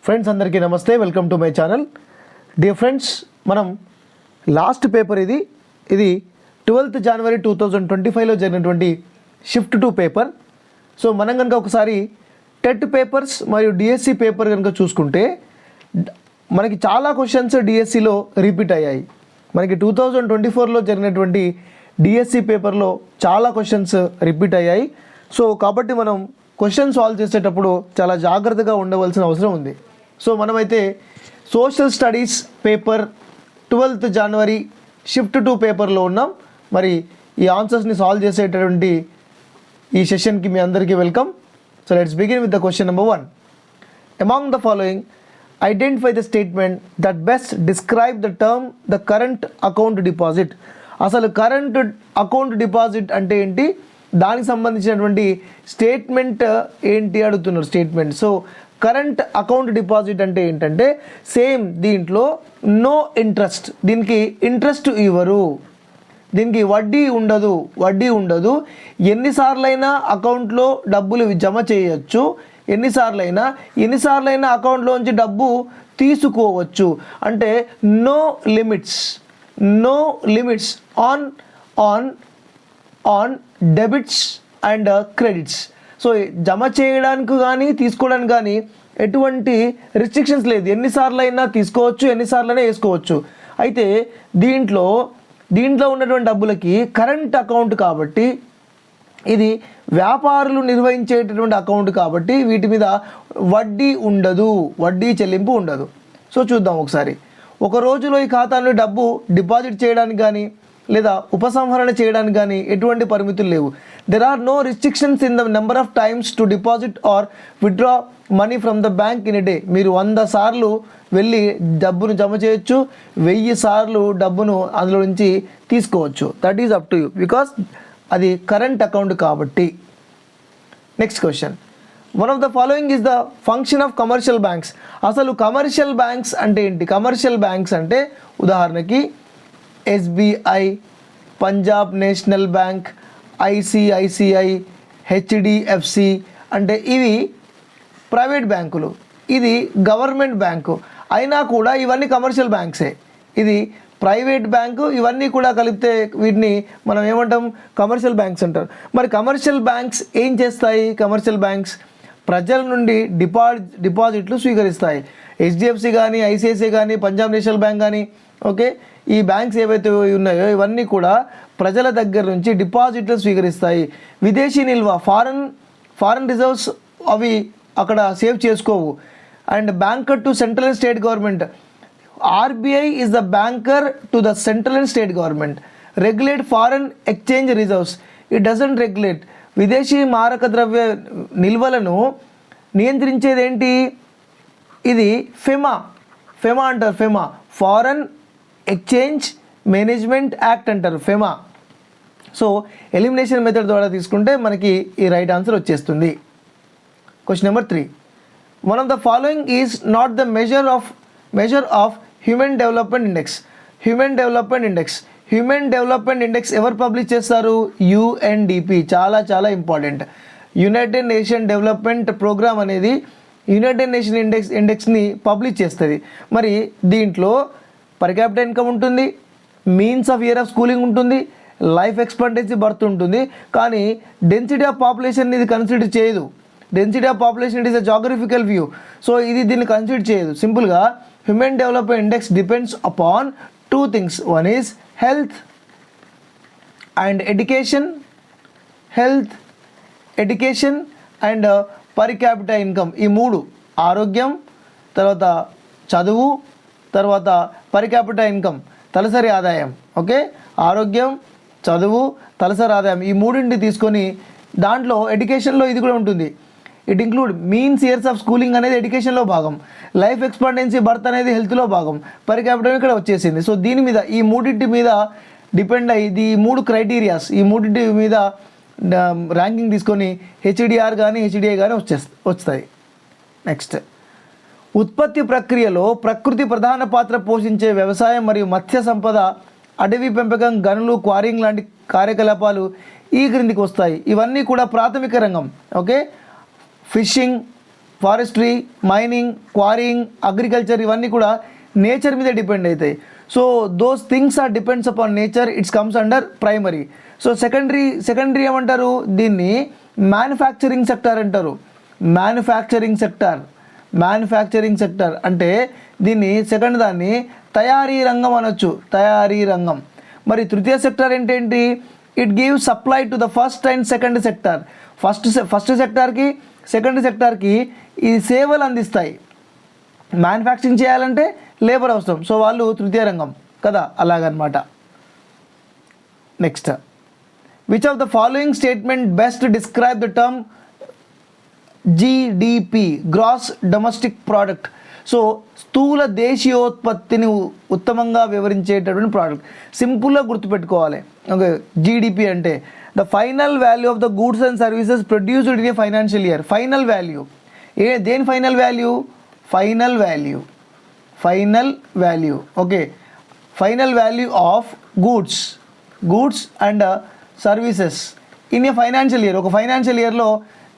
Friends అందరికీ నమస్తే, welcome to my channel. Dear friends, మనం లాస్ట్ పేపర్ ఇది 12th January 2025లో జరిగినటువంటి షిఫ్ట్ 2 పేపర్. సో మనం కనుక ఒకసారి టెట్ పేపర్స్ మరియు డిఎస్సి పేపర్ కనుక చూసుకుంటే మనకి చాలా క్వశ్చన్స్ డిఎస్సిలో రిపీట్ అయ్యాయి. మనకి 2024లో జరిగినటువంటి డిఎస్సి పేపర్లో చాలా క్వశ్చన్స్ రిపీట్ అయ్యాయి. సో కాబట్టి మనం క్వశ్చన్ సాల్వ్ చేసేటప్పుడు చాలా జాగ్రత్తగా ఉండవలసిన అవసరం ఉంది. సో మనమైతే social studies paper 12th January shift 2 పేపర్లో ఉన్నాం. మరి ఈ ఆన్సర్స్ని సాల్వ్ చేసేటటువంటి ఈ సెషన్కి మీ అందరికీ welcome. So let's begin with the question number 1. Among the following identify the statement that best describe the term the current account deposit. అసలు current account deposit అంటే ఏంటి, దానికి సంబంధించినటువంటి స్టేట్మెంట్ ఏంటి అడుగుతున్నారు. Statement. So current account deposit అంటే ఏంటంటే same దీంట్లో నో ఇంట్రెస్ట్, దీనికి ఇంట్రెస్ట్ ఇవ్వరు, దీనికి వడ్డీ ఉండదు. ఎన్నిసార్లైనా అకౌంట్లో డబ్బులు జమ చేయొచ్చు, ఎన్నిసార్లైనా అకౌంట్లోంచి డబ్బు తీసుకోవచ్చు. అంటే no limits on debits and credits. So జమ చేయడానికి కానీ తీసుకోవడానికి కానీ ఎటువంటి రిస్ట్రిక్షన్స్ లేదు. ఎన్నిసార్లైనా తీసుకోవచ్చు, ఎన్నిసార్లైనా వేసుకోవచ్చు. అయితే దీంట్లో ఉన్నటువంటి డబ్బులకి కరెంట్ అకౌంట్ కాబట్టి, ఇది వ్యాపారులు నిర్వహించేటటువంటి అకౌంట్ కాబట్టి వీటి మీద వడ్డీ చెల్లింపు ఉండదు. సో చూద్దాం ఒకసారి. ఒక రోజులో ఈ ఖాతాలో డబ్బు డిపాజిట్ చేయడానికి కానీ లేదా ఉపసంహరణ చేయడానికి కానీ ఎటువంటి పరిమితులు లేవు. There are no restrictions in the number of times to deposit or withdraw money from the bank in a day. మీరు 100 సార్లు వెళ్ళి డబ్బును జమ చేయొచ్చు, 1000 సార్లు డబ్బును అందులో నుంచి తీసుకోవచ్చు. That is up to you, because అది కరెంట్ అకౌంట్ కాబట్టి. Next question. One of the following is the function of commercial banks. అసలు కమర్షియల్ బ్యాంక్స్ అంటే ఏంటి? కమర్షియల్ బ్యాంక్స్ అంటే ఉదాహరణకి SBI, Punjab national bank, ICICI, HDFC అంటే ఇవి ప్రైవేట్ బ్యాంకులు, ఇది గవర్నమెంట్ బ్యాంకు. అయినా కూడా ఇవన్నీ కమర్షియల్ బ్యాంక్సే. ఇది ప్రైవేట్ బ్యాంకు, ఇవన్నీ కూడా కలిపితే వీటిని మనం ఏమంటాం? కమర్షియల్ బ్యాంక్స్ అంటారు. మరి కమర్షియల్ బ్యాంక్స్ ఏం చేస్తాయి? కమర్షియల్ బ్యాంక్స్ ప్రజల నుండి డిపాజిట్లు స్వీకరిస్తాయి. హెచ్డిఎఫ్సి కానీ, ఐసిఐసిఐ కానీ, పంజాబ్ నేషనల్ బ్యాంక్ కానీ, ఓకే, ఈ బ్యాంక్స్ ఏవైతే ఉన్నాయో ఇవన్నీ కూడా ప్రజల దగ్గర నుంచి డిపాజిట్లు స్వీకరిస్తాయి. విదేశీ నిల్వ, ఫారెన్ రిజర్వ్స్ అవి అక్కడ సేవ్ చేసుకోవు. And banker to central and state government. RBI is the banker to the central and state government. Regulate foreign exchange reserves. It doesn't regulate. విదేశీ మారక ద్రవ్య నిల్వలను నియంత్రించేది ఏంటి? ఇది ఫెమా అంటారు. ఫారెన్ ఎక్స్చేంజ్ మేనేజ్మెంట్ యాక్ట్ అంటారు, ఫెమా. సో ఎలిమినేషన్ మెథడ్ ద్వారా తీసుకుంటే మనకి ఈ రైట్ ఆన్సర్ వచ్చేస్తుంది. Question number 3. One of the following is not the measure of human development index. Human development index ఎవరు పబ్లిష్ చేస్తారు? యుఎన్డిపి. చాలా important. United nation development programme అనేది యునైటెడ్ నేషన్ ఇండెక్స్ని పబ్లిష్ చేస్తుంది. మరి దీంట్లో పర్ క్యాపిటల్ ఇన్కమ్ ఉంటుంది, means of year of schooling ఉంటుంది, లైఫ్ ఎక్స్పెక్టెన్సీ బర్త్ ఉంటుంది. కానీ డెన్సిటీ ఆఫ్ పాపులేషన్ ఇది కన్సిడర్ చేయదు. Density of population it is a geographical view. So ఇది దీన్ని కన్సిడర్ చేయదు. సింపుల్గా human development index depends upon 2 things. One is health and education and per capital income. ఈ 3, ఆరోగ్యం, తర్వాత చదువు, తర్వాత పర్ క్యాపిటల్ ఇన్కమ్, తలసరి ఆదాయం. ఓకే, ఆరోగ్యం, చదువు, తలసరి ఆదాయం, ఈ 3 తీసుకొని దాంట్లో ఎడ్యుకేషన్లో ఇది కూడా ఉంటుంది. It include means years of schooling అనేది ఎడ్యుకేషన్లో భాగం, లైఫ్ ఎక్స్పెక్టెన్సీ బర్త్ అనేది హెల్త్లో భాగం, పర్ క్యాపిటల్ ఇక్కడ వచ్చేసింది. సో దీని మీద ఈ 3 మీద డిపెండ్ అయ్యి ఈ 3 క్రైటీరియాస్, ఈ 3 మీద ర్యాంకింగ్ తీసుకొని హెచ్డిఆర్ కానీ హెచ్డిఐ కానీ వస్తాయి. నెక్స్ట్. ఉత్పత్తి ప్రక్రియలో ప్రకృతి ప్రధాన పాత్ర పోషించే వ్యవసాయం మరియు మత్స్య సంపద, అడవి పెంపకం, గనులు, క్వారింగ్ లాంటి కార్యకలాపాలు ఈ క్రిందికి వస్తాయి. ఇవన్నీ కూడా ప్రాథమిక రంగం. Okay, fishing, forestry, mining, quarrying, agriculture ఇవన్నీ కూడా నేచర్ మీద డిపెండ్ అవుతాయి. So those things are depends upon nature, its comes under primary. So secondary ఏమంటారు దీన్ని? మ్యానుఫ్యాక్చరింగ్ సెక్టార్ అంటారు. మ్యానుఫ్యాక్చరింగ్ సెక్టార్ అంటే దీన్ని సెకండ్ దాన్ని తయారీ రంగం అనొచ్చు, తయారీ రంగం. మరి తృతీయ సెక్టార్ ఏంటేంటి? It gives supply to the first and second sector. First సెక్టార్కి సెకండ్ సెక్టార్కి ఈ సేవలు అందిస్తాయి. మ్యానుఫ్యాక్చరింగ్ చేయాలంటే లేబర్ అవసరం, సో వాళ్ళు తృతీయ రంగం కదా, అలాగనమాట. Next, which of the following statement best describe the term GDP, gross domestic product? So స్థూల దేశీయోత్పత్తిని ఉత్తమంగా వివరించేటటువంటి ప్రోడక్ట్. సింపుల్గా గుర్తుపెట్టుకోవాలి. ఓకే, జీడిపి అంటే the final value of the goods and services produced in a financial year. Final value దేని final value? Final value okay, final value of goods and services in a financial year. ఒక financial ఇయర్లో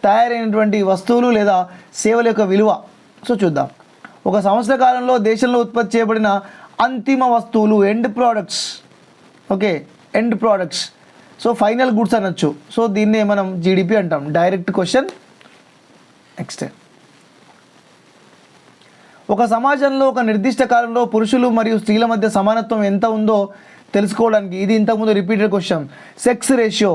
తయారైనటువంటి వస్తువులు లేదా సేవల యొక్క విలువ. So చూద్దాం. ఒక సంవత్సర కాలంలో దేశంలో ఉత్పత్తి చేయబడిన అంతిమ వస్తువులు, end products. Okay, end products. So final goods అనొచ్చు. సో దీన్నే మనం జీడిపి అంటాం. Direct question. నెక్స్ట్, ఒక సమాజంలో ఒక నిర్దిష్ట కాలంలో పురుషులు మరియు స్త్రీల మధ్య సమానత్వం ఎంత ఉందో తెలుసుకోవడానికి, ఇది ఇంతకుముందు రిపీటెడ్ క్వశ్చన్. సెక్స్ రేషియో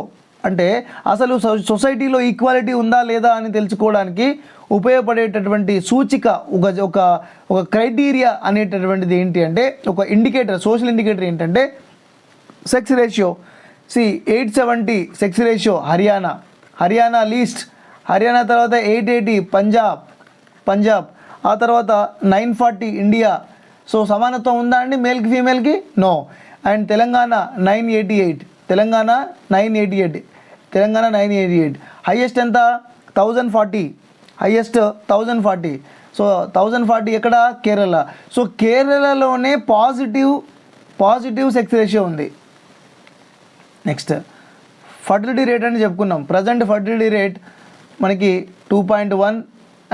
అంటే అసలు సొసైటీలో ఈక్వాలిటీ ఉందా లేదా అని తెలుసుకోవడానికి ఉపయోగపడేటటువంటి సూచిక, ఒక క్రైటీరియా అనేటటువంటిది ఏంటి అంటే, ఒక ఇండికేటర్, సోషల్ ఇండికేటర్ ఏంటంటే sex ratio. 870 sex ratio Haryana least. Haryana తర్వాత 880 పంజాబ్. ఆ తర్వాత 940 ఇండియా. సో సమానత్వం ఉందా అండి మేల్కి ఫీమేల్కి? నో. అండ్ తెలంగాణ 988. హైయెస్ట్ ఎంత? 1040. సో 1040 ఎక్కడ? కేరళ. సో కేరళలోనే పాజిటివ్ సెక్స్ రేషియో ఉంది. నెక్స్ట్, ఫర్టిలిటీ రేట్ అని చెప్పుకున్నాం. ప్రజెంట్ ఫర్టిలిటీ రేట్ మనకి 2.1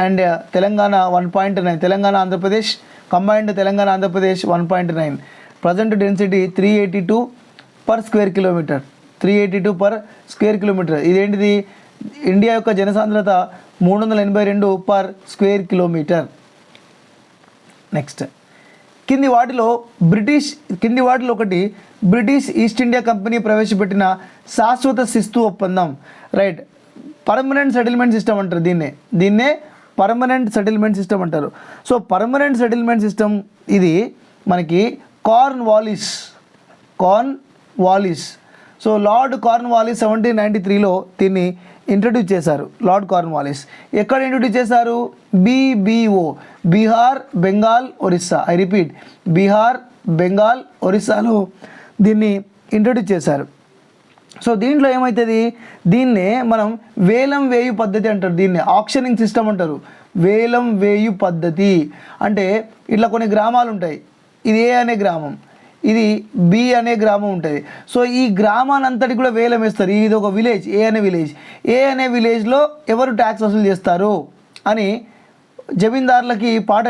and Telangana 1.9. Telangana Andhra Pradesh combined, Telangana Andhra Pradesh 1.9. Present density 382 per square kilometre. ఇదేంటిది? ఇండియా యొక్క జనసాంద్రత 382 పర్ స్క్వేర్ కిలోమీటర్. నెక్స్ట్, కింది వాటిలో ఒకటి బ్రిటిష్ ఈస్ట్ ఇండియా కంపెనీ ప్రవేశపెట్టిన శాశ్వత శిస్తు ఒప్పందం. రైట్, పర్మనెంట్ సెటిల్మెంట్ సిస్టమ్ అంటారు దీన్నే పర్మనెంట్ సెటిల్మెంట్ సిస్టమ్ అంటారు. సో పర్మనెంట్ సెటిల్మెంట్ సిస్టమ్ ఇది మనకి Cornwallis. So Lord Cornwallis 1793లో దీన్ని ఇంట్రడ్యూస్ చేశారు. లార్డ్ కార్న్వాలిస్ ఎక్కడ ఇంట్రడ్యూస్ చేశారు? BBO, Bihar, Bengal, Orissa. I repeat, Bihar, Bengal, ఒరిస్సాలో దీన్ని ఇంట్రడ్యూస్ చేశారు. సో దీంట్లో ఏమవుతుంది? దీన్నే మనం వేలం వేయు పద్ధతి అంటారు. దీన్నే ఆక్షనింగ్ సిస్టమ్ అంటారు. వేలం వేయు పద్ధతి అంటే ఇట్లా కొన్ని గ్రామాలు ఉంటాయి. ఇది ఏ అనే గ్రామం, ఇది బి అనే గ్రామం ఉంటుంది. సో ఈ గ్రామాన్ని అంతటి కూడా వేలం వేస్తారు. ఇది ఒక విలేజ్, ఏ అనే విలేజ్లో ఎవరు ట్యాక్స్ వసూలు చేస్తారు అని జమీందారులకి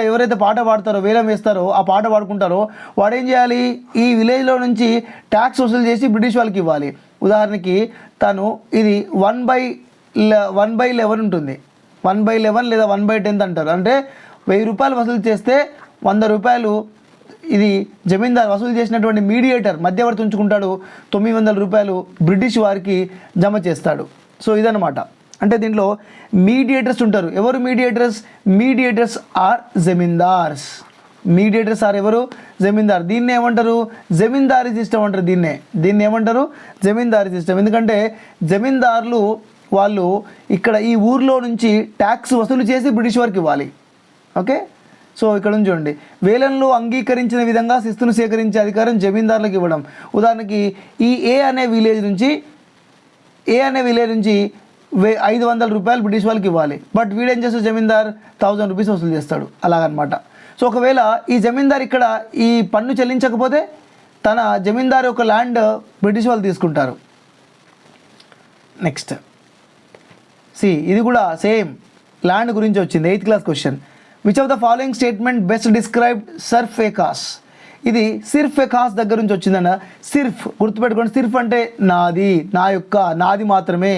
ఎవరైతే పాట పాడతారో, వేలం వేస్తారో, ఆ పాట పాడుకుంటారో వాడు ఏం చేయాలి? ఈ విలేజ్లో నుంచి ట్యాక్స్ వసూలు చేసి బ్రిటిష్ వాళ్ళకి ఇవ్వాలి. ఉదాహరణకి తను ఇది 1/11 ఉంటుంది. 1/11 లేదా 1/10 అంటారు. అంటే 1000 రూపాయలు వసూలు చేస్తే 100 రూపాయలు ఇది జమీందారు వసూలు చేసినటువంటి మీడియేటర్ మధ్యవర్తి ఉంచుకుంటాడు. 900 రూపాయలు బ్రిటిష్ వారికి జమ చేస్తాడు. సో ఇదనమాట. అంటే దీంట్లో మీడియేటర్స్ ఉంటారు. ఎవరు మీడియేటర్స్? Mediators are zamindars. ఎవరు? జమీందార్. దీన్ని ఏమంటారు? జమీందారీ సిస్టమ్ అంటారు. దీన్ని ఏమంటారు? జమీందారీ సిస్టమ్. ఎందుకంటే జమీందారులు వాళ్ళు ఇక్కడ ఈ ఊర్లో నుంచి ట్యాక్స్ వసూలు చేసి బ్రిటిష్ వారికి ఇవ్వాలి. ఓకే, సో ఇక్కడ నుంచి చూడండి, వేలంలో అంగీకరించిన విధంగా శిస్తును సేకరించే అధికారం జమీందారులకు ఇవ్వడం. ఉదాహరణకి ఈ ఏ అనే విలేజ్ నుంచి 500 రూపాయలు బ్రిటిష్ వాళ్ళకి ఇవ్వాలి. బట్ వీడేం చేస్తాడు? జమీందార్ 1000 రూపీస్ వసూలు చేస్తాడు. అలాగనమాట. సో ఒకవేళ ఈ జమీందార్ ఇక్కడ ఈ పన్ను చెల్లించకపోతే తన జమీందారు యొక్క ల్యాండ్ బ్రిటిష్ వాళ్ళు తీసుకుంటారు. నెక్స్ట్ ఇది కూడా సేమ్ ల్యాండ్ గురించి వచ్చింది 8th class question. Which of the following statement best described Sarf e Khas? ఇది సిర్ఫ్ ఏ ఖాస్ దగ్గర నుంచి వచ్చిందన్న. సిర్ఫ్ గుర్తుపెట్టుకోండి, సిర్ఫ్ అంటే నాది, నా యొక్క, నాది మాత్రమే.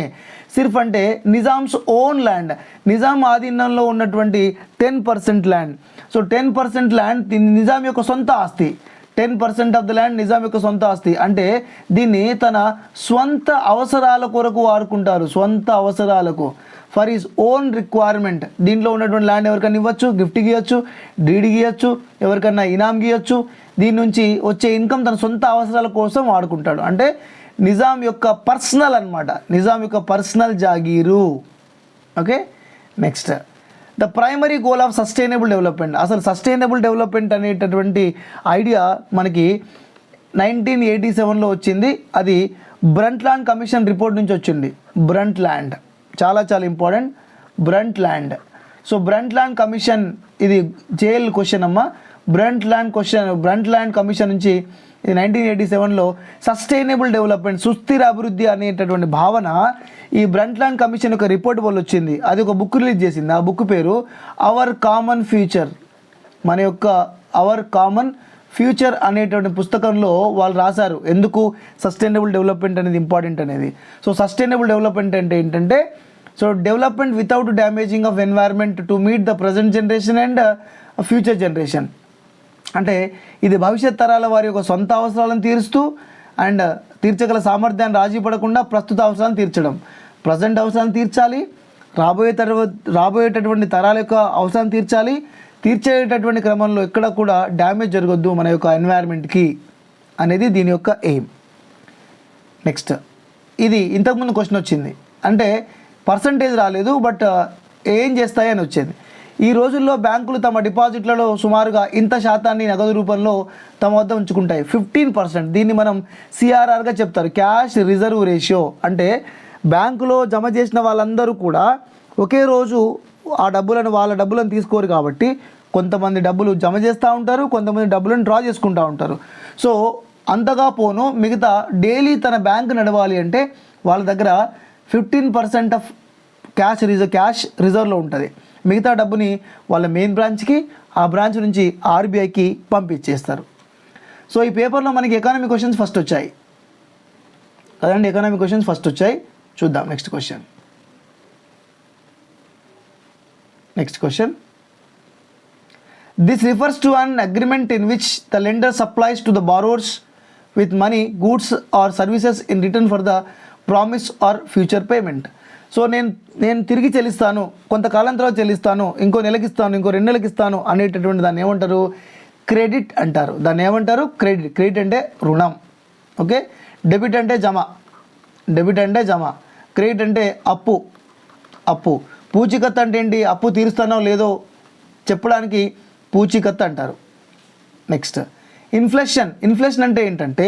సిర్ఫ్ అంటే నిజామ్స్ ఓన్ ల్యాండ్, నిజాం ఆధీనంలో ఉన్నటువంటి 10% ల్యాండ్. సో 10% ల్యాండ్ నిజాం యొక్క సొంత ఆస్తి. 10% ఆఫ్ ద ల్యాండ్ నిజాం యొక్క సొంత ఆస్తి. అంటే దీన్ని తన స్వంత అవసరాల కొరకు వాడుకుంటారు, స్వంత అవసరాలకు, ఫర్ ఈజ్ ఓన్ రిక్వైర్మెంట్. దీంట్లో ఉన్నటువంటి ల్యాండ్ ఎవరికైనా ఇవ్వచ్చు, గిఫ్ట్కి ఇవ్వచ్చు, డీడ్కి ఇవ్వచ్చు, ఎవరికైనా ఇనామ్కి ఇవ్వచ్చు. దీని నుంచి వచ్చే ఇన్కమ్ తన సొంత అవసరాల కోసం వాడుకుంటాడు. అంటే నిజాం యొక్క పర్సనల్ అన్నమాట, నిజాం యొక్క personal jagir. Okay, next the primary goal of sustainable development. అసలు సస్టైనబుల్ డెవలప్మెంట్ అనేటటువంటి ఐడియా మనకి 1987లో వచ్చింది. అది బ్రంట్ ల్యాండ్ కమిషన్ రిపోర్ట్ నుంచి వచ్చింది. బ్రంట్ ల్యాండ్ చాలా చాలా important, brunt land. So brunt land commission ఇది జేఎల్ క్వశ్చన్ అమ్మ. బ్రంట్ ల్యాండ్ కమిషన్ నుంచి ఇది 1987లో సస్టైనబుల్ డెవలప్మెంట్, సుస్థిర అభివృద్ధి అనేటటువంటి భావన ఈ బ్రంట్ ల్యాండ్ కమిషన్ యొక్క రిపోర్ట్ వల్ల వచ్చింది. అది ఒక బుక్ రిలీజ్ చేసింది. ఆ బుక్ పేరు అవర్ కామన్ ఫ్యూచర్. మన యొక్క అవర్ కామన్ ఫ్యూచర్ అనేటువంటి పుస్తకంలో వాళ్ళు రాశారు ఎందుకు సస్టైనబుల్ డెవలప్మెంట్ అనేది ఇంపార్టెంట్ అనేది. సో సస్టైనబుల్ డెవలప్మెంట్ అంటే ఏంటంటే, so development without damaging of environment to meet the present generation and future generation. అంటే ఇది భవిష్యత్ తరాల వారి యొక్క సొంత అవసరాలను తీరుస్తూ అండ్ తీర్చగల సామర్థ్యాన్ని రాజీ పడకుండా ప్రస్తుత అవసరాలను తీర్చడం. ప్రజెంట్ అవసరాలను తీర్చాలి, రాబోయేటటువంటి తరాల యొక్క అవసరాలను తీర్చాలి. తీర్చేటటువంటి క్రమంలో ఎక్కడ కూడా డ్యామేజ్ జరగొద్దు మన యొక్క ఎన్వైర్న్మెంట్కి అనేది దీని యొక్క ఎయిమ్. నెక్స్ట్ ఇది ఇంతకుముందు క్వశ్చన్ వచ్చింది, అంటే పర్సంటేజ్ రాలేదు బట్ ఏం చేస్తాయి అని వచ్చింది. ఈ రోజుల్లో బ్యాంకులు తమ డిపాజిట్లలో సుమారుగా ఇంత శాతాన్ని నగదు రూపంలో తమ వద్ద ఉంచుకుంటాయి, 15%. దీన్ని మనం సిఆర్ఆర్గా చెప్తారు, క్యాష్ రిజర్వ్ రేషియో. అంటే బ్యాంకులో జమ చేసిన వాళ్ళందరూ కూడా ఒకే రోజు వాళ్ళ డబ్బులను తీసుకోరు కాబట్టి కొంతమంది డబ్బులు జమ చేస్తూ ఉంటారు, కొంతమంది డబ్బులను డ్రా చేసుకుంటూ ఉంటారు. సో అంతగా పోను మిగతా డైలీ తన బ్యాంక్ నడవాలి అంటే వాళ్ళ దగ్గర 15% ఆఫ్ క్యాష్ రిజర్వ్లో ఉంటుంది. మిగతా డబ్బుని వాళ్ళ మెయిన్ బ్రాంచ్కి, ఆ బ్రాంచ్ నుంచి ఆర్బీఐకి పంపించేస్తారు. సో ఈ పేపర్లో మనకి ఎకానమీ క్వశ్చన్స్ ఫస్ట్ వచ్చాయి కదండి, ఎకానమీ క్వశ్చన్స్ ఫస్ట్ వచ్చాయి. చూద్దాం next question. This refers to an agreement in which the lender supplies to the borrowers with money, goods or services in return for the promise or future payment. So నేను తిరిగి చెల్లిస్తాను, కొంతకాలం తర్వాత చెల్లిస్తాను, ఇంకో నెలకి ఇస్తాను, ఇంకో 2 నెలలకి ఇస్తాను అనేటటువంటి దాన్ని ఏమంటారు? క్రెడిట్ అంటారు. దాన్ని ఏమంటారు? క్రెడిట్ అంటే రుణం. ఓకే, డెబిట్ అంటే జమ, క్రెడిట్ అంటే అప్పు. పూచీకత్తు అంటే ఏంటి? అప్పు తీరుస్తానో లేదో చెప్పడానికి పూచీకత్తు అంటారు. నెక్స్ట్ ఇన్ఫ్లేషన్ అంటే ఏంటంటే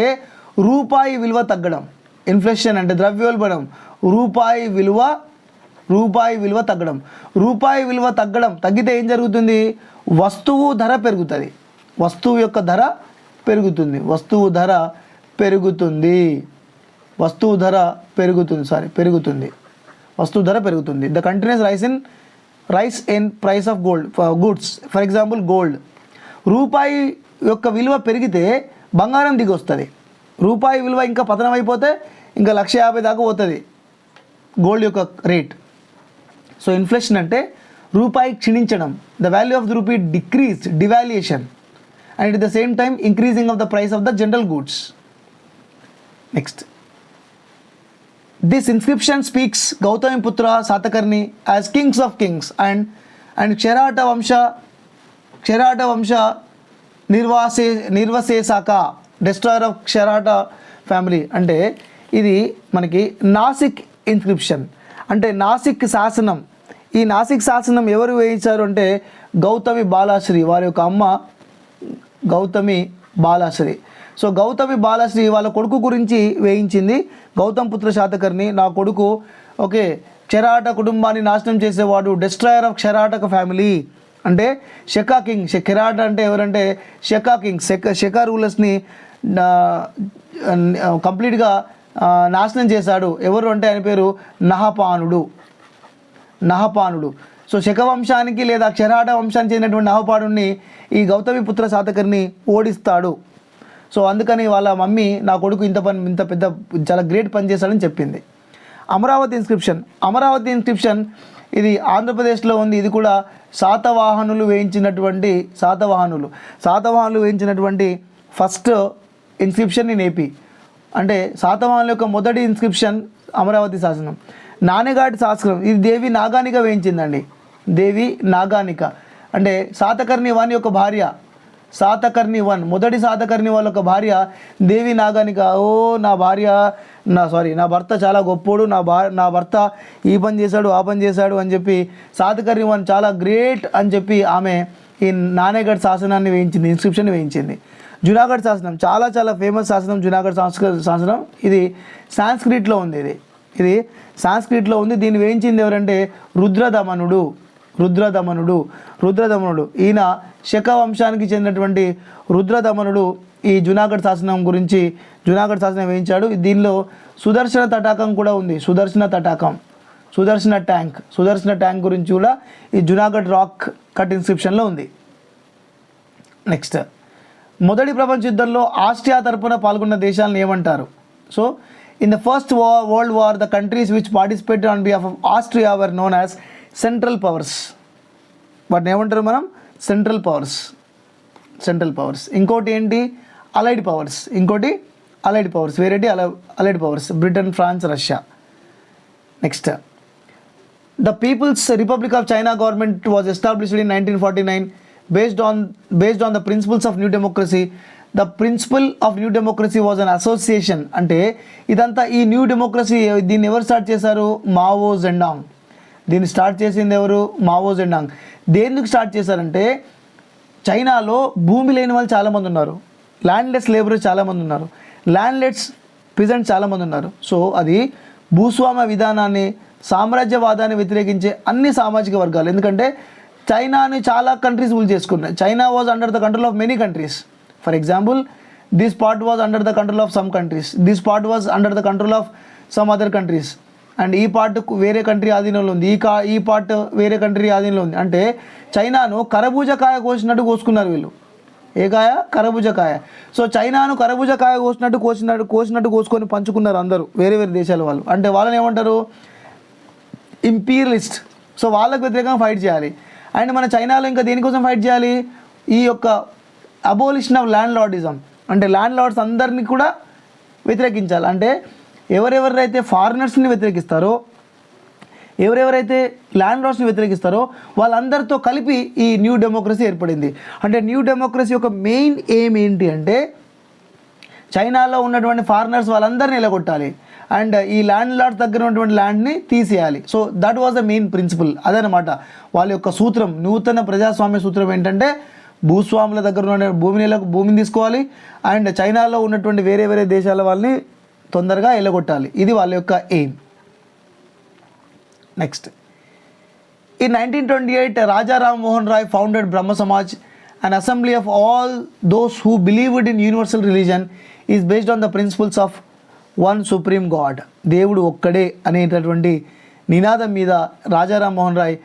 రూపాయి విలువ తగ్గడం. ఇన్ఫ్లేషన్ అంటే ద్రవ్యోల్బణం, రూపాయి విలువ తగ్గడం. రూపాయి విలువ తగ్గితే ఏం జరుగుతుంది? వస్తువు ధర పెరుగుతుంది, వస్తువు యొక్క ధర పెరుగుతుంది, వస్తువు ధర పెరుగుతుంది. The continuous rice in price of goods. For example gold. రూపాయి యొక్క విలువ పెరిగితే బంగారం దిగి వస్తుంది. రూపాయి విలువ ఇంకా పతనం అయిపోతే ఇంకా 150,000 దాకా పోతుంది గోల్డ్ యొక్క రేట్. సో ఇన్ఫ్లేషన్ అంటే రూపాయి క్షీణించడం. The value of the rupee decreased, devaluation, and at the same time increasing of the price of the general goods. Next this inscription speaks Gautamiputra Satakarni as kings of kings and Kshaharata వంశ నిర్వశేషాక destroyer of Kshaharata family. అంటే ఇది మనకి Nashik inscription, అంటే నాసిక్ శాసనం. ఈ నాసిక్ శాసనం ఎవరు వేయించారు అంటే గౌతమి బాలాశ్రీ, వారి యొక్క అమ్మ గౌతమి బాలాశ్రీ. సో గౌతమి బాలాశ్రీ వాళ్ళ కొడుకు గురించి వేయించింది. గౌతమ్ పుత్ర శాతకర్ణి, నా కొడుకు ఓకే క్షరాట కుటుంబాన్ని నాశనం చేసేవాడు, డెస్ట్రాయర్ ఆఫ్ క్షరాటక ఫ్యామిలీ. అంటే షెకా కింగ్, క్షరాట అంటే ఎవరంటే షెకా కింగ్, షెకా రూలర్స్ని కంప్లీట్గా నాశనం చేశాడు. ఎవరు అంటే ఆయన పేరు నహపానుడు. సో శకవంశానికి లేదా క్షరాట వంశానికి చెందినటువంటి నవపాడుని ఈ గౌతమిపుత్ర శాతకర్ణి ఓడిస్తాడు. సో అందుకని వాళ్ళ మమ్మీ నా కొడుకు ఇంత పెద్ద చాలా గ్రేట్ పని చేశాడని చెప్పింది. అమరావతి ఇన్స్క్రిప్షన్ ఇది ఆంధ్రప్రదేశ్లో ఉంది. ఇది కూడా శాతవాహనులు వేయించినటువంటి ఫస్ట్ ఇన్స్క్రిప్షన్ ఇన్ ఏపీ. అంటే శాతవాహనుల యొక్క మొదటి ఇన్స్క్రిప్షన్ అమరావతి శాసనం. నాణెఘాట్ శాసనం ఇది దేవి నాగానిక వేయించిందండి. దేవి నాగానిక అంటే శాతకర్ణి వన్ యొక్క భార్య, శాతకర్ణి వన్ మొదటి శాతకర్ణి వాళ్ళ యొక్క భార్య దేవి నాగానిక. నా భర్త చాలా గొప్పోడు, నా భర్త ఈ పని చేశాడు ఆ పని చేశాడు అని చెప్పి శాతకర్ణి వన్ చాలా గ్రేట్ అని చెప్పి ఆమె ఈ నాణెఘాట్ శాసనాన్ని వేయించింది, ఇన్స్క్రిప్షన్ వేయించింది. జునాగఢ్ శాసనం చాలా చాలా ఫేమస్ శాసనం. జునాగఢ్ శాసనం ఇది సాంస్క్రిట్లో ఉంది. ఇది సాంస్క్రిట్లో ఉంది. దీన్ని వేయించింది ఎవరంటే రుద్రదమనుడు. ఈయన శక వంశానికి చెందినటువంటి రుద్రదమనుడు ఈ జునాగఢ్ శాసనం వేయించాడు. దీనిలో సుదర్శన తటాకం కూడా ఉంది. సుదర్శన ట్యాంక్ గురించి కూడా ఈ జునాగఢ్ రాక్ కట్ ఇన్స్క్రిప్షన్లో ఉంది. నెక్స్ట్, మొదటి ప్రపంచ యుద్ధంలో ఆస్ట్రియా తరపున పాల్గొన్న దేశాలను ఏమంటారు? So in the first world war the countries which participated on behalf of Austria were known as central powers. వాటిని ఏమంటారు మనం? Central powers. ఇంకోటి ఏంటి? Allied powers. వేరేటి allied powers, Britain, France, Russia. Next, the People's Republic of China government was established in 1949 based on the principles of new democracy. The principle of new democracy was an association. అంటే ఇదంతా ఈ new democracy దీన్ని ఎవరు start చేశారు? Mao జెండాంగ్. దీన్ని start చేసింది ఎవరు? Mao జెండాంగ్. దేనికి స్టార్ట్ చేశారంటే చైనాలో భూమి లేని వాళ్ళు చాలామంది ఉన్నారు, ల్యాండ్లెస్ లేబరర్స్ చాలామంది ఉన్నారు, ల్యాండ్లెస్ పిజెంట్స్ చాలామంది ఉన్నారు. సో అది భూస్వామ్య విధానాన్ని, సామ్రాజ్యవాదాన్ని వ్యతిరేకించే అన్ని సామాజిక వర్గాలు. ఎందుకంటే చైనాని చాలా కంట్రీస్ రూల్ చేసుకున్నాయి. China was under the control of many countries. For example, this part was under the control of some countries, this part was under the control of some other countries, and ఈ part వేరే country ఆధీనంలో ఉంది, ఈ part వేరే country ఆధీనంలో ఉంది. అంటే చైనాను కరబూజకాయ కోసినట్టు కోసుకున్నారు వీళ్ళు. ఏ కాయ? కరబూజకాయ. సో చైనాను కరబూజకాయ కోసినట్టు కోసుకొని పంచుకున్నారు అందరూ, వేరే దేశాల వాళ్ళు. అంటే వాళ్ళని ఏమంటారు? ఇంపీరియలిస్ట్. సో వాళ్ళకు వ్యతిరేకంగా ఫైట్ చేయాలి. అండ్ మన చైనాలో ఇంకా దేనికోసం ఫైట్ చేయాలి? ఈ యొక్క అబోలిషన్ ఆఫ్ ల్యాండ్ లార్డిజం. అంటే ల్యాండ్ లార్డ్స్ అందరినీ కూడా వ్యతిరేకించాలి. అంటే ఎవరెవరైతే ఫారినర్స్ని వ్యతిరేకిస్తారో, ఎవరెవరైతే ల్యాండ్ లార్డ్స్ని వ్యతిరేకిస్తారో వాళ్ళందరితో కలిపి ఈ న్యూ డెమోక్రసీ ఏర్పడింది. అంటే న్యూ డెమోక్రసీ యొక్క మెయిన్ ఎయిమ్ ఏంటి అంటే చైనాలో ఉన్నటువంటి ఫారినర్స్ వాళ్ళందరినీ ఎలగొట్టాలి అండ్ ఈ ల్యాండ్ లార్డ్స్ దగ్గర ఉన్నటువంటి ల్యాండ్ని తీసేయాలి. So that was the main principle. అదనమాట వాళ్ళ యొక్క సూత్రం. నూతన ప్రజాస్వామ్య సూత్రం ఏంటంటే భూస్వాముల దగ్గర ఉన్న భూమిని తీసుకోవాలి అండ్ చైనాలో ఉన్నటువంటి వేరే దేశాల వాళ్ళని తొందరగా ఎలగొట్టాలి. ఇది వాళ్ళ యొక్క aim. Next, in 1928 Raja Ram Mohan Roy founded Brahma Samaj, an assembly of all those who believed in universal religion is based on the principles of one supreme God. దేవుడు ఒక్కడే అనేటటువంటి నినాదం మీద రాజారాం మోహన్ రాయ్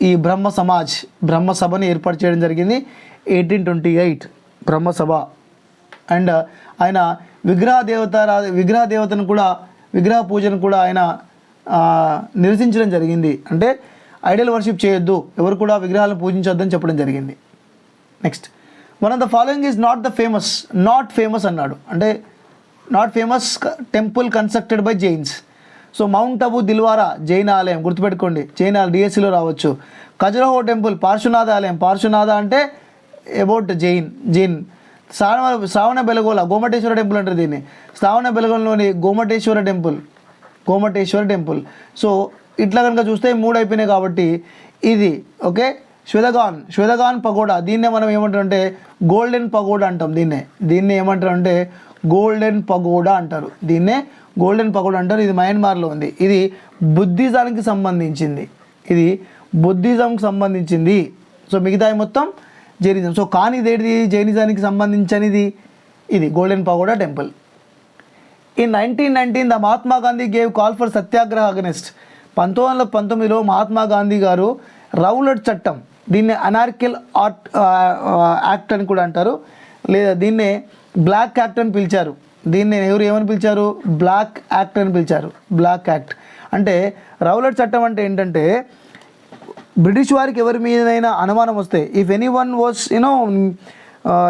ఈ బ్రహ్మ సభని ఏర్పాటు చేయడం జరిగింది. 1828 బ్రహ్మసభ. అండ్ ఆయన విగ్రహ పూజను కూడా ఆయన నిరసించడం జరిగింది. అంటే ఐడల్ వర్షిప్ చేయొద్దు, ఎవరు కూడా విగ్రహాలను పూజించొద్దని చెప్పడం జరిగింది. Next, one of the following is not famous అన్నాడు. అంటే not famous temple constructed by Jains. So mount Abu Dilwara Jain ఆలయం, గుర్తుపెట్టుకోండి, జైన్ డిఎస్సిలో రావచ్చు. ఖజురహో టెంపుల్, పార్శ్వనాథ ఆలయం. పార్శ్వనాథ అంటే అబౌట్ జైన్. శ్రావణ బెలగోల గోమటేశ్వర టెంపుల్ అంటారు దీన్ని. శ్రావణ బెలగోలలోని గోమటేశ్వర టెంపుల్. సో ఇట్లా కనుక చూస్తే 3 అయిపోయినాయి కాబట్టి ఇది ఓకే. శ్వేతగాన్ పగోడా, దీన్నే మనం ఏమంటారంటే గోల్డెన్ పగోడా అంటాం. దీన్నే ఏమంటారంటే గోల్డెన్ పగోడా అంటారు. ఇది మయన్మార్లో ఉంది. ఇది బుద్ధిజానికి సంబంధించింది. సో మిగతాయి మొత్తం జైనిజం. సో కానీ ఇదేంటిది జైనిజానికి సంబంధించినది, ఇది golden pagoda temple. In 1919 the Mahatma Gandhi gave call for satyagraha against. 1919లో మహాత్మా గాంధీ గారు రౌలట్ చట్టం, దీన్ని అనార్కిల్ యాక్ట్ అని కూడా అంటారు, లేదా దీన్నే బ్లాక్ యాక్ట్ అని పిలిచారు. దీన్ని ఎవరు ఏమని పిలిచారు? బ్లాక్ యాక్ట్ అని పిలిచారు. బ్లాక్ యాక్ట్ అంటే రౌలట్ చట్టం అంటే ఏంటంటే బ్రిటిష్ వారికి ఎవరి మీదైనా అనుమానం వస్తే, if any one was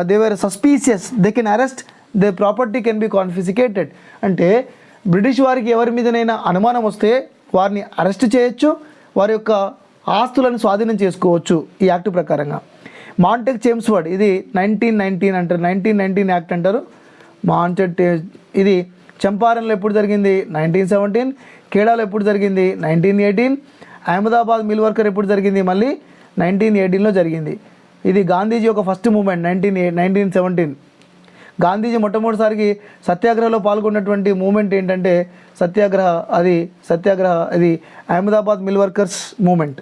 they were suspicious, they can arrest, they property can be confiscated. అంటే బ్రిటిష్ వారికి ఎవరి మీదనైనా అనుమానం వస్తే వారిని అరెస్ట్ చేయొచ్చు, వారి యొక్క ఆస్తులను స్వాధీనం చేసుకోవచ్చు ఈ యాక్ట్ ప్రకారంగా. మాంటెక్ చేమ్స్ఫర్డ్, ఇది 1919 అంటారు, 1919 యాక్ట్ అంటారు. ఇది చంపారణ్లో ఎప్పుడు జరిగింది? 1917. కేడాలో ఎప్పుడు జరిగింది? 1918. అహ్మదాబాద్ మిల్ వర్కర్ ఎప్పుడు జరిగింది? మళ్ళీ 1918లో జరిగింది. ఇది గాంధీజీ యొక్క ఫస్ట్ మూమెంట్ 1917. గాంధీజీ మొట్టమొదటిసారికి సత్యాగ్రహంలో పాల్గొన్నటువంటి మూమెంట్ ఏంటంటే సత్యాగ్రహ ఇది Ahmedabad mill workers movement.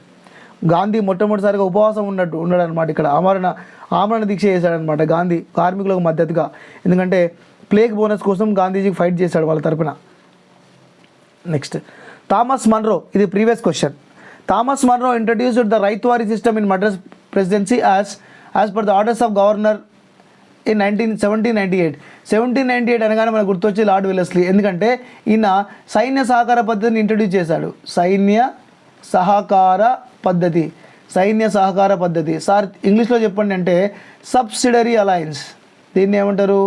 Gandhi మొట్టమొదటిసారిగా ఉపవాసం ఉన్నాడు అనమాట. ఇక్కడ ఆమరణ దీక్ష చేశాడనమాట గాంధీ కార్మికులకు మద్దతుగా. ఎందుకంటే ప్లేగ్ బోనస్ కోసం గాంధీజీకి ఫైట్ చేశాడు వాళ్ళ తరపున. నెక్స్ట్ థామస్ మన్రో, ఇది previous question. Thomas Munro introduced the Ryotwari system in Madras presidency as per the orders of governor in 1798. 1798 అనగానే మనకు గుర్తొచ్చి లార్డ్ వెల్లెస్లీ. ఎందుకంటే ఈయన సైన్య సహకార పద్ధతిని ఇంట్రడ్యూస్ చేశాడు. సైన్య సహకార పద్ధతి సార్ ఇంగ్లీష్లో చెప్పండి అంటే సబ్సిడరీ అలయన్స్. దీన్ని ఏమంటారు?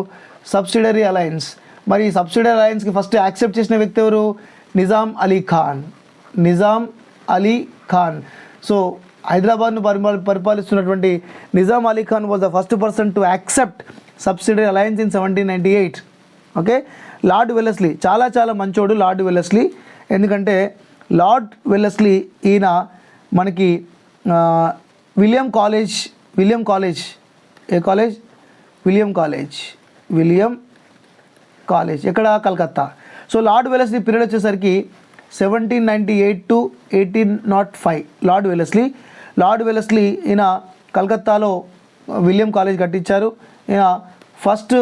Subsidiary alliance. మరి ఈ సబ్సిడరీ అలయన్స్కి ఫస్ట్ యాక్సెప్ట్ చేసిన వ్యక్తి ఎవరు? నిజాం అలీ ఖాన్. సో హైదరాబాద్ను పరిపాలిస్తున్నటువంటి Nizam Ali Khan was the first person to accept subsidiary alliance in 1798. Okay. Lord Wellesley చాలా మంచోడు లార్డ్ వెల్లెస్లీ. ఎందుకంటే లార్డ్ వెల్లెస్లీ ఈయన మనకి విలియం కాలేజ్ ఎక్కడ? Calcutta. So Lord Wellesley period వచ్చేసరికి 1798 to 1805. లార్డ్ వెల్లెస్లీ ఈయన కలకత్తాలో విలియం కాలేజ్ కట్టించారు. ఈయన ఫస్ట్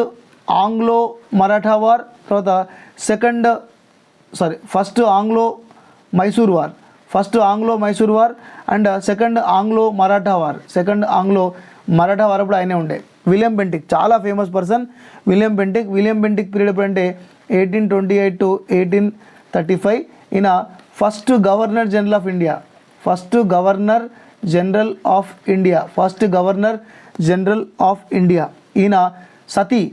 ఆంగ్లో మరాఠా వార్, తర్వాత first Anglo Mysore war and second Anglo Maratha war అప్పుడు ఆయనే ఉండే. విలియం బెంటిక్ చాలా famous person. William Bentinck period ఎప్పుడంటే 1828 to 1835. ఈయన first governor general of India. ఈయన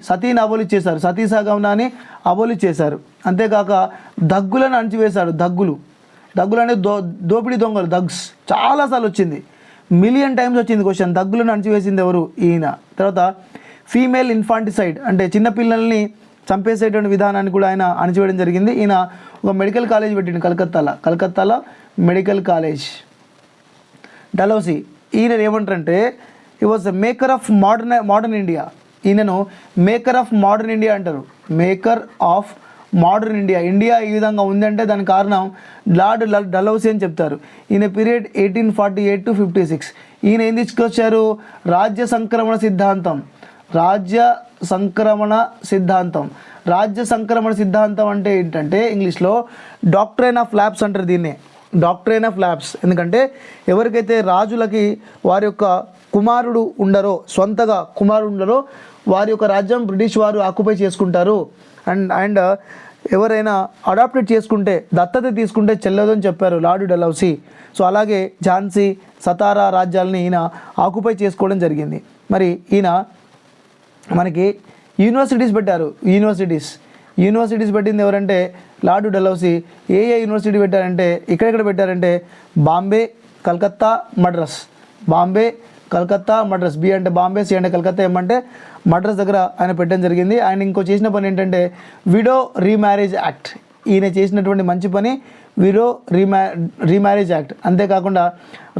సతీని అబోలిష్ చేశారు, సతీ సహగమనాన్ని అబోలిష్ చేశారు. అంతేకాక దగ్గులను అణచివేశాడు. దగ్గులు అనేది దోపిడీ దొంగలు, దగ్స్. చాలాసార్లు వచ్చింది, మిలియన్ టైమ్స్ వచ్చింది క్వశ్చన్. దగ్గులను అణచివేసింది ఎవరు? ఈయన. తర్వాత ఫీమేల్ ఇన్ఫాంటిసైడ్ అంటే చిన్నపిల్లల్ని చంపేసేటువంటి విధానాన్ని కూడా ఆయన అణచివేయడం జరిగింది. ఈయన ఒక మెడికల్ కాలేజ్ పెట్టిండు కలకత్తాలో మెడికల్ కాలేజ్. డలౌసీ ఈయన ఏమంటారంటే he was the maker of modern India. ఈయనను మేకర్ ఆఫ్ మోడర్న్ ఇండియా అంటారు. ఇండియా ఈ విధంగా ఉందంటే దానికి కారణం లార్డ్ డలౌసీ అని చెప్తారు. ఈయన పీరియడ్ 1848 to 56. ఈయన ఏం తీసుకొచ్చారు? రాజ్య సంక్రమణ సిద్ధాంతం అంటే ఏంటంటే ఇంగ్లీష్లో డాక్ట్రైన్ ఆఫ్ ల్యాబ్స్ అంటారు దీన్నే. ఎందుకంటే ఎవరికైతే రాజులకి వారి యొక్క సొంతగా కుమారుడు ఉండరో వారి యొక్క రాజ్యం బ్రిటిష్ వారు ఆక్యుపై చేసుకుంటారు. అండ్ ఎవరైనా అడాప్టెడ్ చేసుకుంటే, దత్తత తీసుకుంటే చెల్లదు అని చెప్పారు లార్డ్ డలౌసీ. సో అలాగే ఝాన్సీ, సతారా రాజ్యాలని ఈయన ఆక్యుపై చేసుకోవడం జరిగింది. మరి ఈయన మనకి యూనివర్సిటీస్ పెట్టారు. యూనివర్సిటీస్ పెట్టింది ఎవరంటే లార్డ్ డలౌసీ. ఏ యూనివర్సిటీ పెట్టారంటే ఎక్కడెక్కడ పెట్టారంటే బాంబే, కలకత్తా, మద్రాస్. బి అంటే బాంబే, సి అంటే కలకత్తా, ఎం అంటే మద్రాస్ దగ్గర ఆయన పెట్టడం జరిగింది. ఆయన ఇంకో చేసిన పని ఏంటంటే విడో రీమ్యారేజ్ యాక్ట్. ఈయన చేసినటువంటి మంచి పని విడో రీమ్యారేజ్ యాక్ట్. అంతేకాకుండా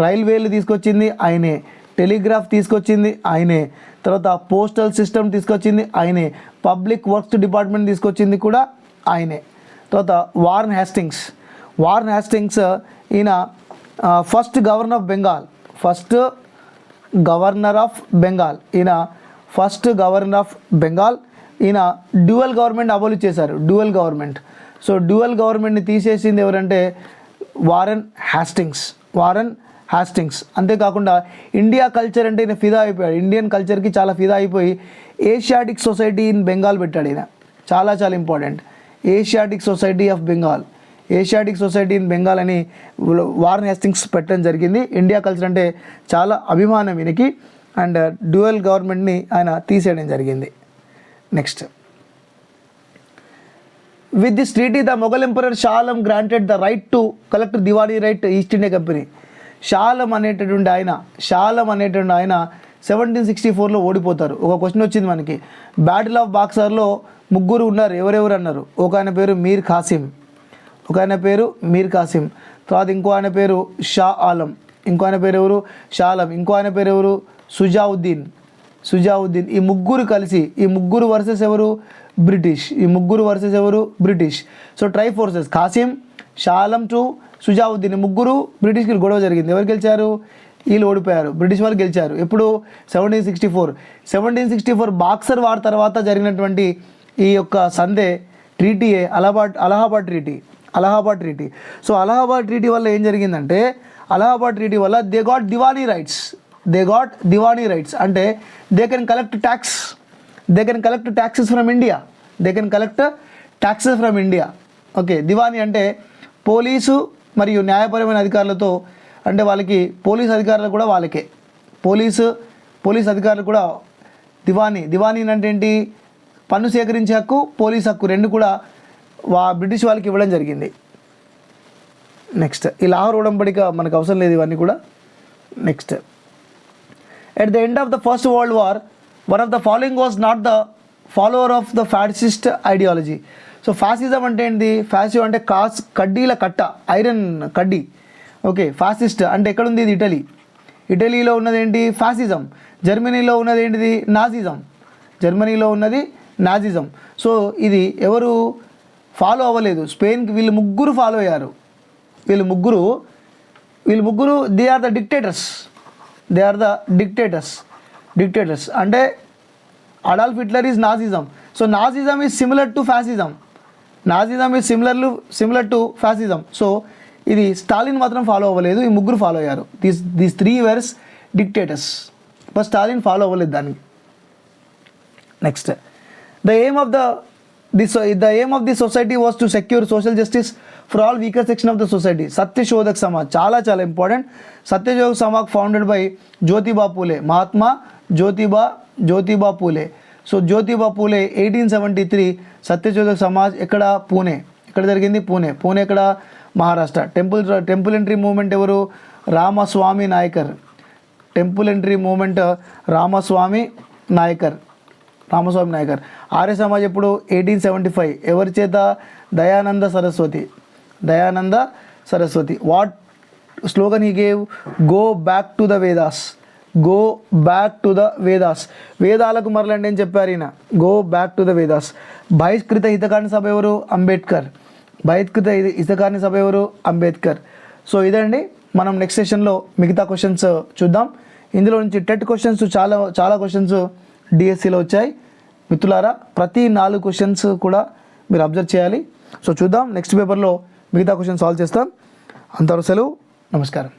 రైల్వేలు తీసుకొచ్చింది ఆయనే, టెలిగ్రాఫ్ తీసుకొచ్చింది ఆయనే, తర్వాత పోస్టల్ సిస్టమ్ తీసుకొచ్చింది ఆయనే, పబ్లిక్ వర్క్స్ డిపార్ట్మెంట్ తీసుకొచ్చింది కూడా ఆయనే. తర్వాత వారన్ హ్యాస్టింగ్స్ ఈయన ఫస్ట్ గవర్నర్ ఆఫ్ బెంగాల్. ఈయన డ్యూయల్ గవర్నమెంట్ అబోలిష్ చేశారు. సో డ్యూయల్ గవర్నమెంట్ని తీసేసింది ఎవరంటే వారన్ హ్యాస్టింగ్స్. హాస్టింగ్స్. అంతేకాకుండా ఇండియా కల్చర్ అంటే ఈయన ఫిదా అయిపోయాడు, ఇండియన్ కల్చర్కి చాలా ఫిదా అయిపోయి ఏషియాటిక్ సొసైటీ ఇన్ బెంగాల్ పెట్టాడు. ఈయన చాలా చాలా important, Asiatic society of Bengal, Asiatic society in Bengal అని వారన్ హేస్టింగ్స్ పెట్టడం జరిగింది. ఇండియా కల్చర్ అంటే చాలా అభిమానం ఈయనకి, అండ్ డ్యూయల్ గవర్నమెంట్ని ఆయన తీసేయడం జరిగింది. Next, with this treaty the Mughal emperor Shah Alam granted the right to collect Diwani right East India company. Shah Alam అనేటటువంటి ఆయన 1764లో ఓడిపోతారు. ఒక క్వశ్చన్ వచ్చింది మనకి, బ్యాటిల్ ఆఫ్ బాక్సర్లో ముగ్గురు ఉన్నారు, ఎవరెవరు అన్నారు. ఒక ఆయన పేరు మీర్ ఖాసిం, తర్వాత ఇంకో ఆయన పేరు షా ఆలం, ఇంకో ఆయన పేరు ఎవరు షా ఆలం, ఇంకో ఆయన పేరు ఎవరు సుజావుద్దీన్. ఈ ముగ్గురు కలిసి, ఈ ముగ్గురు వర్సెస్ ఎవరు British. So tri forces Qasim, Shah Alam two Shujauddin, ముగ్గురు బ్రిటిష్కి గొడవ జరిగింది. ఎవరు గెలిచారు? వీళ్ళు ఓడిపోయారు, బ్రిటిష్ వాళ్ళు గెలిచారు. ఎప్పుడు? 1764 బాక్సర్ వార్ తర్వాత జరిగినటువంటి ఈ యొక్క సందే ట్రీటీయే Allahabad treaty. So Allahabad treaty వల్ల ఏం జరిగిందంటే, అలహాబాద్ ట్రీటీ వల్ల దే గాట్ దివానీ రైట్స్ అంటే they can collect taxes from India. Okay, diwani అంటే పోలీసు మరియు న్యాయపరమైన అధికారులతో, అంటే వాళ్ళకి పోలీస్ అధికారులు కూడా వాళ్ళకే, పోలీస్ అధికారులు కూడా దివానీ అంటే ఏంటి? పన్ను సేకరించే హక్కు, పోలీస్ హక్కు రెండు కూడా బ్రిటిష్ వాళ్ళకి ఇవ్వడం జరిగింది. నెక్స్ట్, ఈ లాహోర్ ఉడంబడిక మనకు అవసరం లేదు ఇవన్నీ కూడా. Next, at the end of the first world war one of the following was not the follower of the fascist ideology. So fascism అంటే ఏంటి? ఫ్యాసిజం అంటే కడ్డీల కట్ట, ఐరన్ కడ్డీ. ఓకే, ఫ్యాసిస్ట్ అంటే ఎక్కడుంది? ఇది ఇటలీలో ఉన్నది ఏంటి? ఫ్యాసిజం. జర్మనీలో ఉన్నది ఏంటిది? నాజిజం. సో ఇది ఎవరు ఫాలో అవ్వలేదు? స్పెయిన్కి వీళ్ళు ముగ్గురు ఫాలో అయ్యారు. వీళ్ళు ముగ్గురు దే ఆర్ ద డిక్టేటర్స్. అంటే Adolf Hitler is Nazism. So Nazism is similar to fascism. So ఇది స్టాలిన్ మాత్రం ఫాలో అవ్వలేదు, ఈ ముగ్గురు ఫాలో అయ్యారు. These 3 were dictators, but Stalin follow అవ్వలేదు దానికి. Next, the aim of the society was to secure social justice for all weaker section of the society. Satyashodhak Samaj చాలా చాలా important. Satyashodhak Samaj founded by Jyotiba Phule, Mahatma Jyotiba Phule. So Jyotiba Phule 1873 Satyashodhak Samaj ఎక్కడ? పూణే. ఎక్కడ జరిగింది? పూణే ఎక్కడ? మహారాష్ట్ర. టెంపుల్ ఎంట్రీ మూవ్మెంట్ ఎవరు? రామస్వామి నాయకర్. రామస్వామి నాయకర్. ఆర్య సమాజ్ ఎప్పుడు? 1875. ఎవరి చేత? Dayananda Saraswati. What slogan he gave? Go back to the Vedas. వేదాలకు మరలండి అని చెప్పారు ఈయన. Go back to the Vedas. Bahishkrit Hitakarini Sabha ఎవరు? అంబేద్కర్. సో ఇదండి, మనం నెక్స్ట్ సెషన్లో మిగతా క్వశ్చన్స్ చూద్దాం. ఇందులో నుంచి టెట్ క్వశ్చన్స్ చాలా క్వశ్చన్స్ డిఎస్సిలో వచ్చాయి. మిత్రులారా, ప్రతి 4 క్వశ్చన్స్ కూడా మీరు అబ్జర్వ్ చేయాలి. సో చూద్దాం, నెక్స్ట్ పేపర్లో మిగతా క్వశ్చన్స్ సాల్వ్ చేస్తాం. అంతవరకు సెలవు, నమస్కారం.